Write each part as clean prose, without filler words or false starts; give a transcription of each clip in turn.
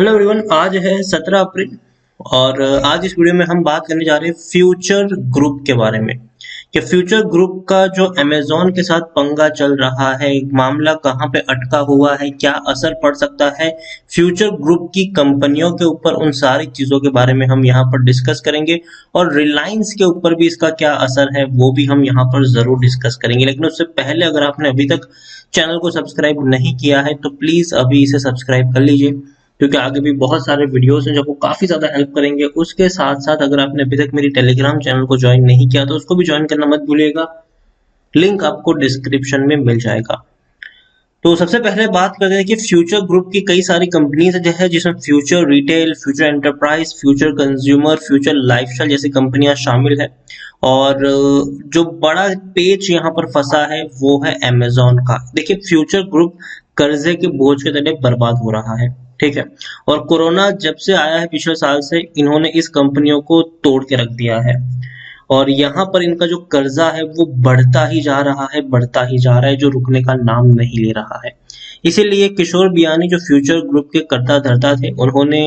Hello everyone. आज है 17 अप्रैल और आज इस वीडियो में हम बात करने जा रहे हैं फ्यूचर ग्रुप के बारे में कि फ्यूचर ग्रुप का जो अमेजोन के साथ पंगा चल रहा है, मामला कहाँ पे अटका हुआ है, क्या असर पड़ सकता है फ्यूचर ग्रुप की कंपनियों के ऊपर, उन सारी चीजों के बारे में हम यहाँ पर डिस्कस करेंगे। और रिलायंस के ऊपर भी इसका क्या असर है वो भी हम यहाँ पर जरूर डिस्कस करेंगे। लेकिन उससे पहले अगर आपने अभी तक चैनल को सब्सक्राइब नहीं किया है तो प्लीज अभी इसे सब्सक्राइब कर लीजिए, क्योंकि आगे भी बहुत सारे वीडियोस हैं जो आपको काफी ज्यादा हेल्प करेंगे। उसके साथ साथ अगर आपने अभी तक मेरी टेलीग्राम चैनल को ज्वाइन नहीं किया तो उसको भी ज्वाइन करना मत भूलिएगा, लिंक आपको डिस्क्रिप्शन में मिल जाएगा। तो सबसे पहले बात करते हैं कि फ्यूचर ग्रुप की कई सारी कंपनीज है जिसमें future retail, future enterprise, future consumer, future lifestyle जैसी कंपनियां शामिल है। और जो बड़ा पेच यहाँ पर फंसा है वो है अमेजोन का। देखिए, फ्यूचर ग्रुप कर्जे के बोझ के तले बर्बाद हो रहा है, ठीक है। और कोरोना जब से आया है पिछले साल से, इन्होंने इस कंपनियों को तोड़ के रख दिया है और यहाँ पर इनका जो कर्जा है वो बढ़ता ही जा रहा है, बढ़ता ही जा रहा है, जो रुकने का नाम नहीं ले रहा है। इसीलिए किशोर बियानी जो फ्यूचर ग्रुप के कर्ता धर्ता थे, उन्होंने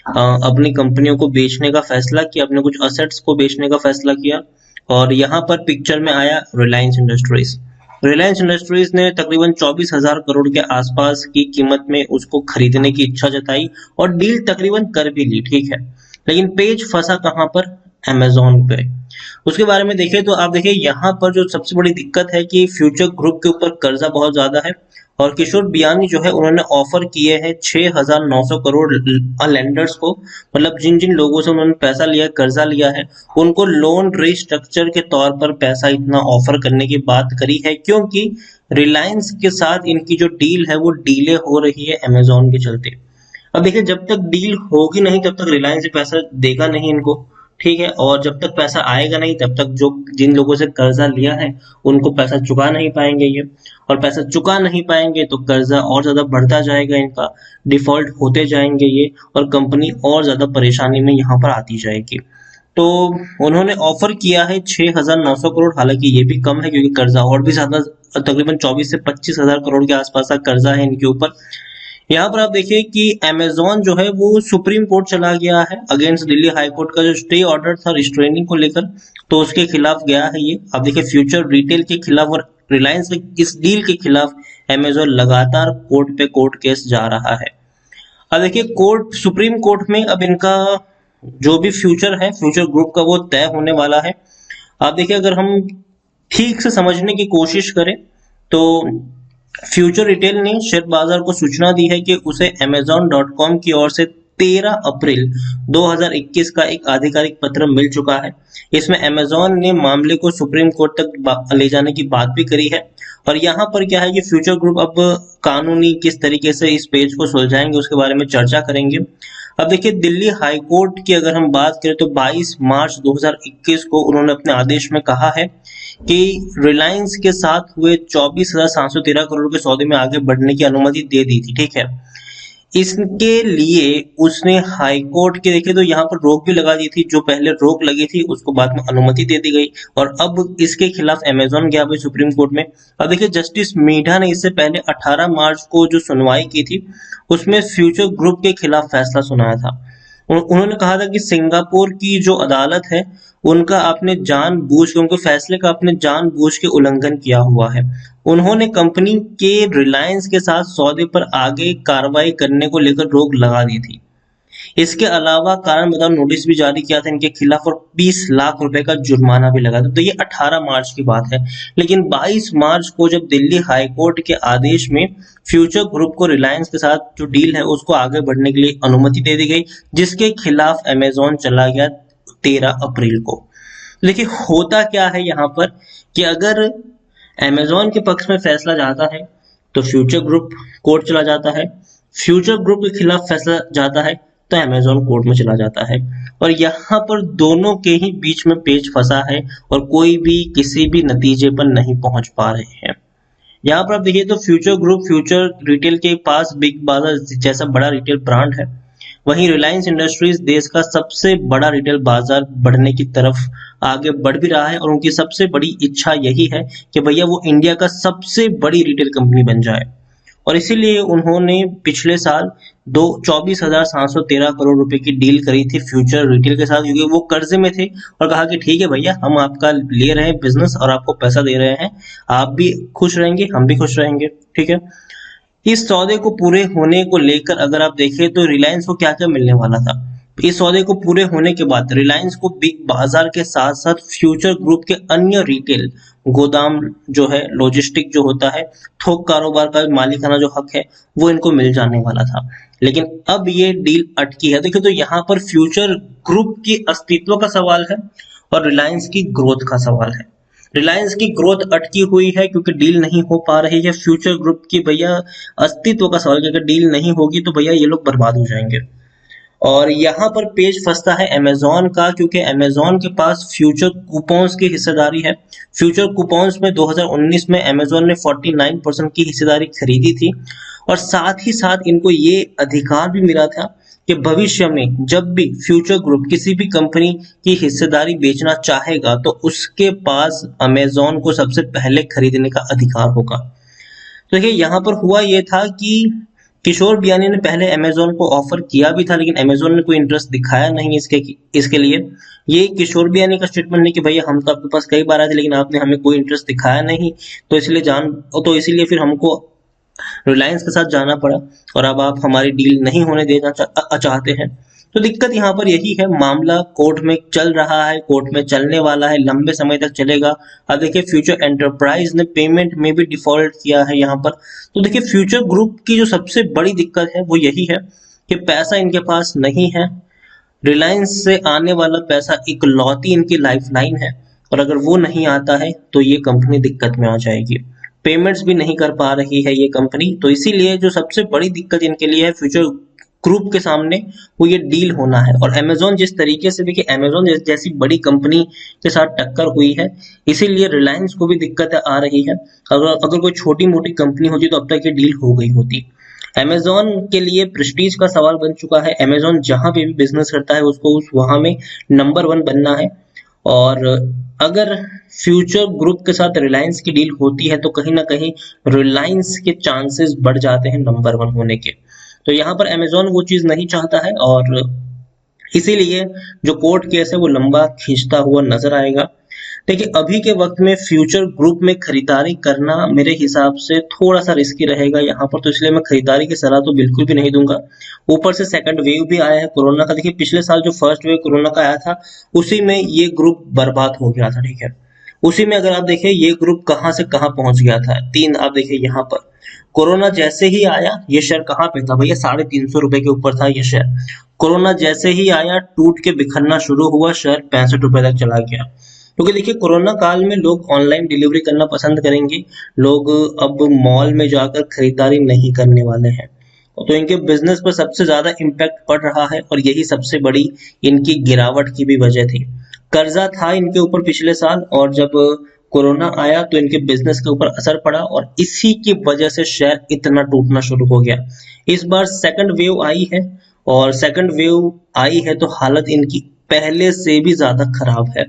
अपनी कंपनियों को बेचने का फैसला किया, अपने कुछ असेट्स को बेचने का फैसला किया। और यहाँ पर पिक्चर में आया रिलायंस इंडस्ट्रीज। रिलायंस इंडस्ट्रीज ने तकरीबन 24,000 करोड़ के आसपास की कीमत में उसको खरीदने की इच्छा जताई और डील तकरीबन कर भी ली, ठीक है। लेकिन पेज फंसा कहाँ पर? अमेजोन पे। उसके बारे में देखें तो आप देखिए, यहाँ पर जो सबसे बड़ी दिक्कत है कि फ्यूचर ग्रुप के ऊपर कर्जा बहुत ज्यादा है और किशोर बियानी जो है उन्होंने ऑफर किए हैं 6,900 करोड़ लेंडर्स को, मतलब जिन जिन लोगों से उन्होंने पैसा लिया, कर्जा लिया है, उनको लोन रिस्ट्रक्चर के तौर पर पैसा इतना ऑफर करने की बात करी है, क्योंकि रिलायंस के साथ इनकी जो डील है वो डीले हो रही है अमेजोन के चलते। अब देखिए, जब तक डील होगी नहीं तब तक रिलायंस पैसा देगा नहीं इनको, ठीक है। और जब तक पैसा आएगा नहीं तब तक जो जिन लोगों से कर्जा लिया है उनको पैसा चुका नहीं पाएंगे ये, और पैसा चुका नहीं पाएंगे तो कर्जा और ज्यादा बढ़ता जाएगा इनका, डिफॉल्ट होते जाएंगे ये, और कंपनी और ज्यादा परेशानी में यहाँ पर आती जाएगी। तो उन्होंने ऑफर किया है 6,900 करोड़, हालांकि ये भी कम है क्योंकि कर्जा और भी ज्यादा, तकरीबन 24 से 25,000 करोड़ के आसपास का कर्जा है इनके ऊपर। यहाँ पर आप देखिए कि अमेजोन जो है वो सुप्रीम कोर्ट चला गया है अगेंस्ट दिल्ली हाई कोर्ट का जो स्टे ऑर्डर था रिस्ट्रेनिंग को लेकर, तो उसके खिलाफ गया है ये। आप देखिए, फ्यूचर रिटेल के खिलाफ और रिलायंस के इस डील के खिलाफ अमेजोन लगातार कोर्ट पे कोर्ट केस जा रहा है। अब देखिए, कोर्ट, सुप्रीम कोर्ट में अब इनका जो भी फ्यूचर है फ्यूचर ग्रुप का वो तय होने वाला है। आप देखिए, अगर हम ठीक से समझने की कोशिश करें तो फ्यूचर रिटेल ने शेयर बाजार को सूचना दी है कि उसे Amazon.com की ओर से 13 अप्रैल 2021 का एक आधिकारिक पत्र मिल चुका है। इसमें Amazon ने मामले को सुप्रीम कोर्ट तक ले जाने की बात भी करी है। और यहाँ पर क्या है कि फ्यूचर ग्रुप अब कानूनी किस तरीके से इस पेज को सुलझाएंगे उसके बारे में चर्चा करेंगे। अब देखिए, दिल्ली हाई कोर्ट की अगर हम बात करें तो 22 मार्च 2021 को उन्होंने अपने आदेश में कहा है कि रिलायंस के साथ हुए 24,713 करोड़ के सौदे में आगे बढ़ने की अनुमति दे दी थी, ठीक है। इसके लिए उसने हाई कोर्ट के, देखे तो यहाँ पर रोक भी लगा दी थी, जो पहले रोक लगी थी उसको बाद में अनुमति दे दी गई और अब इसके खिलाफ अमेजोन गया भाई सुप्रीम कोर्ट में। अब देखिए, जस्टिस मीठा ने इससे पहले 18 मार्च को जो सुनवाई की थी उसमें फ्यूचर ग्रुप के खिलाफ फैसला सुनाया था। उन्होंने कहा था कि सिंगापुर की जो अदालत है उनका आपने जानबूझ के, उनके फैसले का आपने जानबूझ के उल्लंघन किया हुआ है। उन्होंने कंपनी के रिलायंस के साथ सौदे पर आगे कार्रवाई करने को लेकर रोक लगा दी थी। इसके अलावा कारण बताओ नोटिस भी जारी किया था इनके खिलाफ और 20 लाख रुपए का जुर्माना भी लगा था। तो ये 18 मार्च की बात है। लेकिन 22 मार्च को जब दिल्ली हाई कोर्ट के आदेश में फ्यूचर ग्रुप को रिलायंस के साथ जो डील है उसको आगे बढ़ने के लिए अनुमति दे दी गई, जिसके खिलाफ अमेजोन चला गया 13 अप्रैल को। देखिए, होता क्या है यहाँ पर कि अगर अमेजोन के पक्ष में फैसला जाता है तो फ्यूचर ग्रुप कोर्ट चला जाता है, फ्यूचर ग्रुप के खिलाफ फैसला जाता है तो अमेजोन कोर्ट में चला जाता है। और यहाँ पर दोनों के ही बीच में पेच फंसा है और कोई भी किसी भी नतीजे पर नहीं पहुंच पा रहे हैं। यहाँ पर आप देखिए तो फ्यूचर ग्रुप फ्यूचर रिटेल के पास बिग बाजार जैसा बड़ा रिटेल ब्रांड है, वहीं रिलायंस इंडस्ट्रीज देश का सबसे बड़ा रिटेल बाजार बढ़ने की तरफ आगे बढ़ भी रहा है और उनकी सबसे बड़ी इच्छा यही है कि भैया वो इंडिया का सबसे बड़ी रिटेल कंपनी बन जाए। और इसीलिए उन्होंने पिछले साल 24,713 करोड़ रुपए की डील करी थी फ्यूचर रिटेल के साथ, क्योंकि वो कर्जे में थे और कहा कि ठीक है भैया, हम आपका ले रहे हैं बिजनेस और आपको पैसा दे रहे हैं, आप भी खुश रहेंगे, हम भी खुश रहेंगे। ठीक है, इस सौदे को पूरे होने को लेकर अगर आप देखें तो रिलायंस को क्या क्या मिलने वाला था। इस सौदे को पूरे होने के बाद रिलायंस को बिग बाजार के साथ साथ फ्यूचर ग्रुप के अन्य रिटेल गोदाम जो है, लॉजिस्टिक जो होता है, थोक कारोबार का मालिकाना जो हक है, वो इनको मिल जाने वाला था। लेकिन अब ये डील अटकी है। देखिए, तो यहाँ पर फ्यूचर ग्रुप की अस्तित्व का सवाल है और रिलायंस की ग्रोथ का सवाल है। रिलायंस की ग्रोथ अटकी हुई है क्योंकि डील नहीं हो पा रही है। फ्यूचर ग्रुप की भैया अस्तित्व का सवाल है, अगर डील नहीं होगी तो भैया ये लोग बर्बाद हो जाएंगे। और यहाँ पर पेज फंसता है अमेजोन का, क्योंकि अमेजोन के पास फ्यूचर कूपन्स की हिस्सेदारी है। फ्यूचर कूपन्स में 2019 में अमेजोन ने 49% की हिस्सेदारी खरीदी थी और साथ ही साथ इनको ये अधिकार भी मिला था कि भविष्य में जब भी फ्यूचर ग्रुप किसी भी कंपनी की हिस्सेदारी बेचना चाहेगा तो उसके पास अमेजोन को सबसे पहले खरीदने का अधिकार होगा। तो देखिए, यहाँ पर हुआ ये था कि किशोर बियानी ने पहले अमेजोन को ऑफर किया भी था, लेकिन अमेजोन ने कोई इंटरेस्ट दिखाया नहीं इसके लिए। ये किशोर बियानी का स्टेटमेंट नहीं कि भैया हम तो आपके पास कई बार आए थे लेकिन आपने हमें कोई इंटरेस्ट दिखाया नहीं, तो इसलिए फिर हमको रिलायंस के साथ जाना पड़ा और अब आप हमारी डील नहीं होने देना चाहते हैं। तो दिक्कत यहाँ पर यही है, मामला कोर्ट में चल रहा है, कोर्ट में चलने वाला है, लंबे समय तक चलेगा। अब देखिए, फ्यूचर एंटरप्राइज ने पेमेंट में भी डिफॉल्ट किया है यहाँ पर। तो देखिए, फ्यूचर ग्रुप की जो सबसे बड़ी दिक्कत है वो यही है कि पैसा इनके पास नहीं है। रिलायंस से आने वाला पैसा इकलौती इनकी लाइफलाइन है और अगर वो नहीं आता है तो ये कंपनी दिक्कत में आ जाएगी। पेमेंट्स भी नहीं कर पा रही है ये कंपनी, तो इसीलिए जो सबसे बड़ी दिक्कत इनके लिए है फ्यूचर ग्रुप के सामने, वो ये डील होना है। और अमेजोन जिस तरीके से, देखिए अमेजोन जैसी बड़ी कंपनी के साथ टक्कर हुई है, इसीलिए रिलायंस को भी दिक्कत आ रही है। अगर कोई छोटी मोटी कंपनी होती तो अब तक ये डील हो गई होती। अमेजोन के लिए प्रेस्टीज का सवाल बन चुका है। अमेजोन जहां पे भी बिजनेस करता है उसको वहां में नंबर 1 बनना है। और अगर फ्यूचर ग्रुप के साथ रिलायंस की डील होती है तो कहीं ना कहीं रिलायंस के चांसेस बढ़ जाते हैं नंबर 1 होने के। तो यहाँ पर अमेजोन वो चीज नहीं चाहता है और इसीलिए जो कोर्ट केस है वो लंबा खींचता हुआ नजर आएगा। देखिए, अभी के वक्त में फ्यूचर ग्रुप में खरीदारी करना मेरे हिसाब से थोड़ा सा रिस्की रहेगा यहाँ पर, तो इसलिए मैं खरीदारी की सलाह तो बिल्कुल भी नहीं दूंगा। ऊपर से सेकंड वेव भी आया है कोरोना का। देखिए, पिछले साल जो फर्स्ट वेव कोरोना का आया था उसी में ये ग्रुप बर्बाद हो गया था। ठीक है, उसी में अगर आप देखें ये ग्रुप कहाँ से कहाँ पहुंच गया था। आप देखिए यहाँ पर कोरोना जैसे ही आया ये शेयर कहाँ पे था भैया, 350 रुपए के ऊपर था ये शेयर। कोरोना जैसे ही आया टूट के बिखरना शुरू हुआ, शेयर 65 रुपए तक चला गया। क्योंकि देखिए, कोरोना काल में लोग ऑनलाइन डिलीवरी करना पसंद करेंगे, लोग अब मॉल में जाकर खरीदारी नहीं करने वाले हैं, तो इनके बिजनेस पर सबसे ज्यादा इम्पैक्ट पड़ रहा है और यही सबसे बड़ी इनकी गिरावट की भी वजह थी। कर्जा था इनके ऊपर पिछले साल और जब कोरोना आया तो इनके बिजनेस के ऊपर असर पड़ा और इसी की वजह से शेयर इतना टूटना शुरू हो गया। इस बार सेकंड वेव आई है और सेकंड वेव आई है तो हालत इनकी पहले से भी ज्यादा खराब है।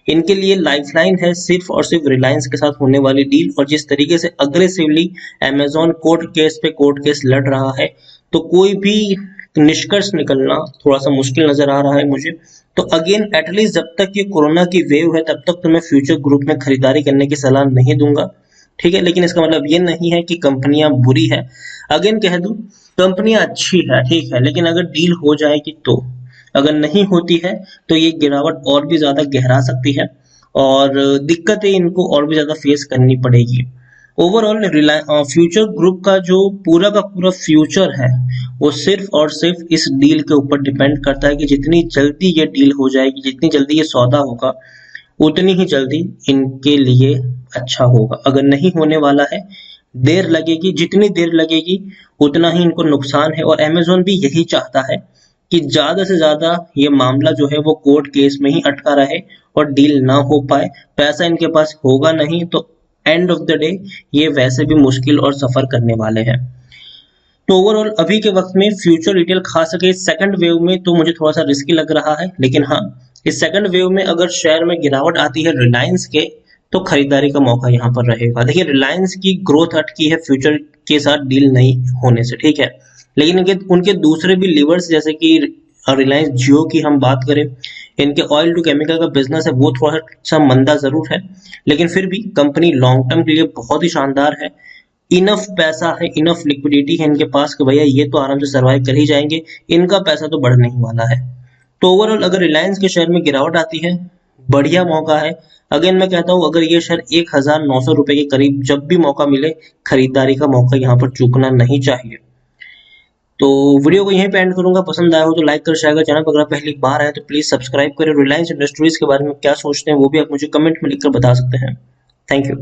इनके लिए लाइफलाइन है सिर्फ और सिर्फ रिलायंस के साथ होने वाली डील। और जिस तरीके से अग्रेसिवली अमेजोन कोर्ट केस लड़ रहा है तो कोई भी निष्कर्ष निकलना थोड़ा सा मुश्किल नजर आ रहा है मुझे। तो अगेन एटलीस्ट जब तक ये कोरोना की वेव है तब तक तो मैं फ्यूचर ग्रुप में खरीदारी करने की सलाह नहीं दूंगा। ठीक है, लेकिन इसका मतलब ये नहीं है कि कंपनियां बुरी है। अगेन कह दूं, कंपनियां अच्छी है, ठीक है, लेकिन अगर डील हो जाएगी तो, अगर नहीं होती है तो ये गिरावट और भी ज्यादा गहरा सकती है और दिक्कतें इनको और भी ज्यादा फेस करनी पड़ेगी। ओवरऑल फ्यूचर ग्रुप का जो पूरा का पूरा फ्यूचर है वो सिर्फ और सिर्फ इस डील के ऊपर डिपेंड करता है कि जितनी जल्दी ये डील हो जाएगी, जितनी जल्दी ये सौदा होगा, उतनी ही जल्दी इनके लिए अच्छा होगा। अगर नहीं होने वाला है, देर लगेगी, जितनी देर लगेगी उतना ही इनको नुकसान है। और अमेजोन भी यही चाहता है कि ज्यादा से ज्यादा ये मामला जो है वो कोर्ट केस में ही अटका रहे और डील ना हो पाए। पैसा इनके पास होगा नहीं तो एंड ऑफ द डे ये वैसे भी मुश्किल और सफर करने वाले हैं। तो ओवरऑल अभी के वक्त में फ्यूचर रिटेल खा सके इस सेकंड वेव में तो मुझे थोड़ा सा रिस्की लग रहा है। लेकिन हाँ, इस सेकंड वेव में अगर शेयर में गिरावट आती है रिलायंस के तो खरीदारी का मौका यहाँ पर रहेगा। देखिए रिलायंस की ग्रोथ अटकी है फ्यूचर के साथ डील नहीं होने से, ठीक है, लेकिन इनके उनके दूसरे भी लीवर्स जैसे कि रिलायंस जियो की हम बात करें, इनके ऑयल टू केमिकल का बिजनेस है वो थोड़ा सा मंदा जरूर है, लेकिन फिर भी कंपनी लॉन्ग टर्म के लिए बहुत ही शानदार है। इनफ पैसा है, इनफ लिक्विडिटी है इनके पास कि भैया ये तो आराम से सर्वाइव कर ही जाएंगे, इनका पैसा तो बढ़ने ही वाला है। तो ओवरऑल अगर रिलायंस के शेयर में गिरावट आती है, बढ़िया मौका है। अगेन मैं कहता हूँ अगर ये शेयर 1900 रुपए के करीब जब भी मौका मिले, खरीदारी का मौका यहाँ पर चूकना नहीं चाहिए। तो वीडियो को यहीं पे एंड करूंगा। पसंद आया हो तो लाइक कर, शेयर कर, चैनल पर अगर पहली बार आए तो प्लीज सब्सक्राइब करें। रिलायंस इंडस्ट्रीज के बारे में क्या सोचते हैं वो भी आप मुझे कमेंट में लिखकर बता सकते हैं। Thank you.